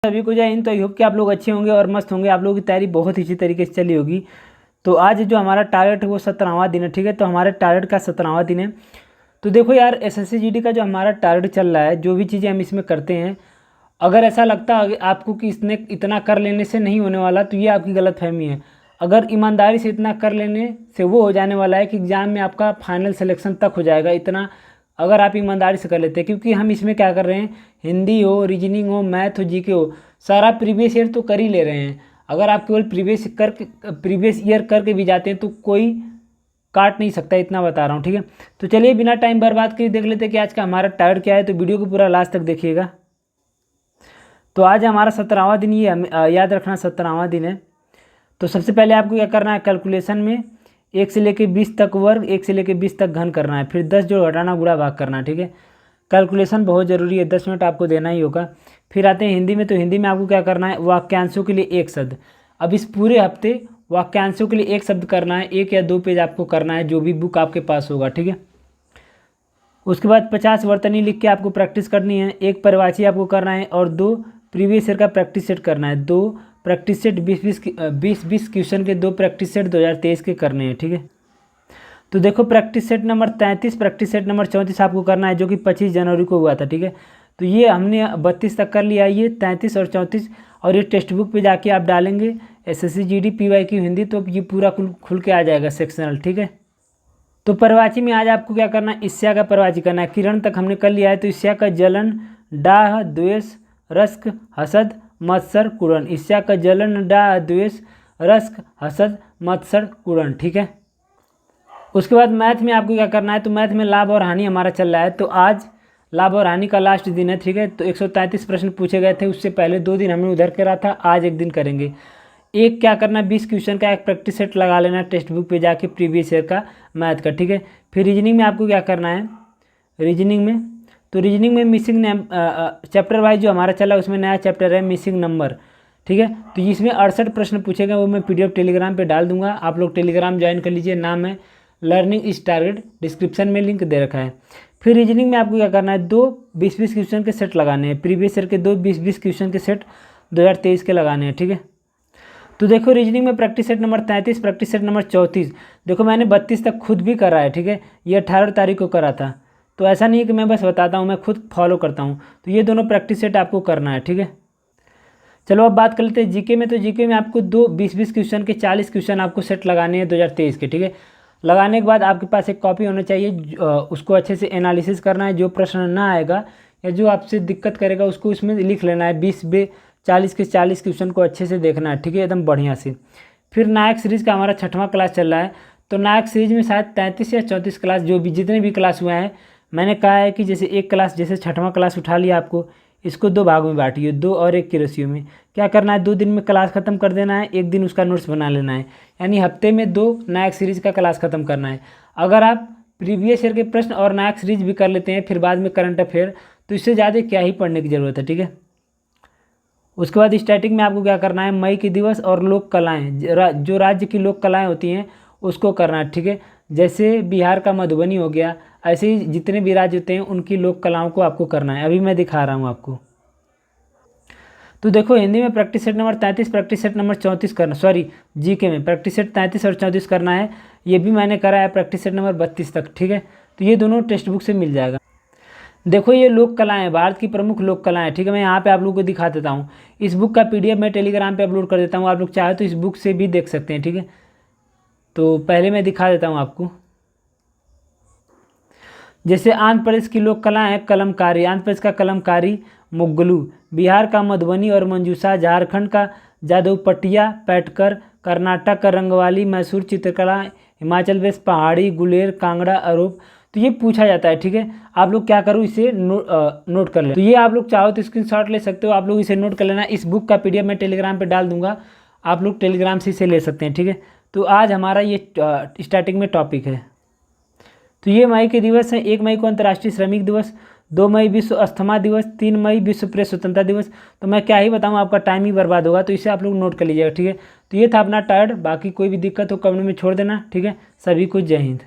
सभी को जय हिंद। तो आई होप कि आप लोग अच्छे होंगे और मस्त होंगे। आप लोगों की तैयारी बहुत अच्छी तरीके से चली होगी। तो आज जो हमारा टारगेट है वो 17वां दिन है, ठीक है। तो हमारे टारगेट का 17वां दिन है। तो देखो यार, एसएससी जीडी का जो हमारा टारगेट चल रहा है, जो भी चीज़ें हम इसमें करते हैं, अगर ऐसा लगता है आपको कि इसने इतना कर लेने से नहीं होने वाला, तो ये आपकी गलतफहमी है। अगर ईमानदारी से इतना कर लेने से वो हो जाने वाला है कि एग्ज़ाम में आपका फाइनल सिलेक्शन तक हो जाएगा, इतना अगर आप ईमानदारी से कर लेते हैं। क्योंकि हम इसमें क्या कर रहे हैं, हिंदी हो, रीजनिंग हो, मैथ हो, जीके हो, सारा प्रीवियस ईयर तो कर ही ले रहे हैं। अगर आप केवल प्रीवियस ईयर करके भी जाते हैं तो कोई काट नहीं सकता, इतना बता रहा हूँ, ठीक है। तो चलिए बिना टाइम बर्बाद किए देख लेते हैं कि आज का हमारा टारगेट क्या है। तो वीडियो को पूरा लास्ट तक देखिएगा। तो आज हमारा 17वां दिन, ये याद रखना 17वां दिन है। तो सबसे पहले आपको क्या करना है, कैलकुलेशन में 1 से लेकर 20 तक वर्ग, 1 से लेकर 20 तक घन करना है, फिर 10 जो घटाना गुणा भाग करना है, ठीक है। कैलकुलेशन बहुत ज़रूरी है, 10 मिनट आपको देना ही होगा। फिर आते हैं हिंदी में। तो हिंदी में आपको क्या करना है, वाक्यांशों के लिए एक शब्द। अब इस पूरे हफ्ते वाक्यांशों के लिए एक शब्द करना है, 1 या 2 पेज आपको करना है, जो भी बुक आपके पास होगा, ठीक है। उसके बाद 50 वर्तनी लिख के आपको प्रैक्टिस करनी है, 1 परिवाची आपको करना है और 2 प्रीवियस ईयर का प्रैक्टिस सेट करना है। 2 प्रैक्टिस सेट 20 क्वेश्चन के 2 प्रैक्टिस सेट 2023 के करने हैं, ठीक है। तो देखो, practice set number 33, practice set number 34 आपको करना है, जो कि 25 जनवरी को हुआ था, ठीक है। तो ये हमने 32 तक कर लिया, ये 33 और 34। और ये टेक्स्ट बुक पे जाके आप डालेंगे एसएससी जीडी PYQ हिंदी, तो ये पूरा खुल के आ जाएगा सेक्शनल, ठीक है। तो परवाची में आज आपको क्या करना है, ईर्ष्या का परवाची करना है। किरण तक हमने कर लिया है। तो ईर्ष्या का जलन, डाह, द्वेष, रस्क, हसद, मत्सर, कुरण। ईर्ष्या का जलन, डाह, द्वेष, रस्क, हसद, मत्सर, कुरण, ठीक है। उसके बाद मैथ में आपको क्या करना है, तो मैथ में लाभ और हानि हमारा चल रहा है। तो आज लाभ और हानि का लास्ट दिन है, ठीक है। तो 133 प्रश्न पूछे गए थे, उससे पहले 2 दिन हमने उधर करा था, आज एक दिन करेंगे। एक क्या करना है, 20 क्वेश्चन का एक प्रैक्टिस सेट लगा लेना है टेक्स्ट बुक पे जाके, प्रीवियस ईयर का मैथ का, ठीक है। फिर रीजनिंग में आपको क्या करना है, रीजनिंग में तो रीजनिंग में मिसिंग चैप्टर वाइज जो हमारा चला, उसमें नया चैप्टर है मिसिंग नंबर, ठीक है। तो इसमें 68 प्रश्न पूछे गए, वो मैं PDF टेलीग्राम पे डाल दूंगा, आप लोग टेलीग्राम ज्वाइन कर लीजिए। नाम है लर्निंग इज टारगेट, डिस्क्रिप्शन में लिंक दे रखा है। फिर रीजनिंग में आपको क्या करना है, 2 20-20 क्वेश्चन के सेट लगाने हैं, प्रीवियस ईयर के 2 20-20 क्वेश्चन के सेट 2023 के लगाने हैं, ठीक है। तो देखो, रीजनिंग में practice set number 33, practice set number 34, देखो मैंने 32 तक खुद भी करा है, ठीक है। ये 18 तारीख को करा था। तो ऐसा नहीं है कि मैं बस बताता हूँ, मैं खुद फॉलो करता हूँ। तो ये दोनों प्रैक्टिस सेट आपको करना है, ठीक है। चलो अब बात कर लेते हैं जीके में। तो जीके में आपको 2 20-20 क्वेश्चन के 40 क्वेश्चन आपको सेट लगाने हैं 2023 के, ठीक है। लगाने के बाद आपके पास एक कॉपी होना चाहिए, उसको अच्छे से एनालिसिस करना है। जो प्रश्न ना आएगा या जो आपसे दिक्कत करेगा उसको इसमें लिख लेना है। 40 के 40 क्वेश्चन को अच्छे से देखना है, ठीक है, एकदम बढ़िया से। फिर नायक सीरीज़ का हमारा 6वां क्लास चल रहा है। तो नायक सीरीज़ में शायद 33 या 34 क्लास, जो भी जितने भी क्लास हुए हैं, मैंने कहा है कि जैसे एक क्लास, जैसे 6वां क्लास उठा लिया आपको, इसको 2 भागों में बांटिए, 2 और 1 की रेशियो में। क्या करना है, 2 दिन में क्लास ख़त्म कर देना है, 1 दिन उसका नोट्स बना लेना है। यानी हफ्ते में 2 नायक सीरीज़ का क्लास ख़त्म करना है। अगर आप प्रीवियस ईयर के प्रश्न और नायक सीरीज भी कर लेते हैं, फिर बाद में करंट अफेयर, तो इससे ज़्यादा क्या ही पढ़ने की ज़रूरत है, ठीक है। उसके बाद स्टैटिक में आपको क्या करना है, मई के दिवस और लोक कलाएँ, जो राज्य की लोक कलाएँ होती हैं उसको करना है, ठीक है। जैसे बिहार का मधुबनी हो गया, ऐसे ही जितने भी राज्य होते हैं उनकी लोक कलाओं को आपको करना है। अभी मैं दिखा रहा हूँ आपको। तो देखो, हिंदी में practice set number 33, practice set number 34 करना, सॉरी जीके में प्रैक्टिस सेट 33 और 34 करना है। ये भी मैंने करा है प्रैक्टिस सेट नंबर 32 तक, ठीक है। तो ये दोनों टेक्स्ट बुक से मिल जाएगा। देखो, ये लोक कलाएँ हैं, भारत की प्रमुख लोक कलाएँ हैं, ठीक है। मैं यहाँ पे आप लोगों को दिखा देता हूँ। इस बुक का PDF मैं टेलीग्राम पे अपलोड कर देता हूँ, आप लोग चाहे तो इस बुक से भी देख सकते हैं, ठीक है। तो पहले मैं दिखा देता हूँ आपको। जैसे आंध्र प्रदेश की लोक कला है कलमकारी, आंध्र प्रदेश का कलमकारी मुगलू, बिहार का मधुबनी और मंजूषा, झारखंड का जादवपटिया पैटकर, कर्नाटक का रंगवाली, मैसूर चित्रकला, हिमाचल प्रदेश पहाड़ी, गुलेर, कांगड़ा, अरूप। तो ये पूछा जाता है, ठीक है। आप लोग क्या करो, इसे नोट कर ले। तो ये आप लोग चाहो तो स्क्रीनशॉट ले सकते हो, आप लोग इसे नोट कर लेना। इस बुक का PDF मैं टेलीग्राम पे डाल दूंगा, आप लोग टेलीग्राम से इसे ले सकते हैं, ठीक है। तो आज हमारा ये स्टार्टिंग में टॉपिक है। तो ये मई के दिवस हैं, 1 मई को अंतर्राष्ट्रीय श्रमिक दिवस, 2 मई विश्व अस्थमा दिवस, 3 मई विश्व प्रेस स्वतंत्रता दिवस। तो मैं क्या ही बताऊँ, आपका टाइम ही बर्बाद होगा, तो इसे आप लोग नोट कर लीजिएगा, ठीक है। तो ये था अपना टायर्ड। बाकी कोई भी दिक्कत हो कमेंट में छोड़ देना, ठीक है। सभी को जय हिंद।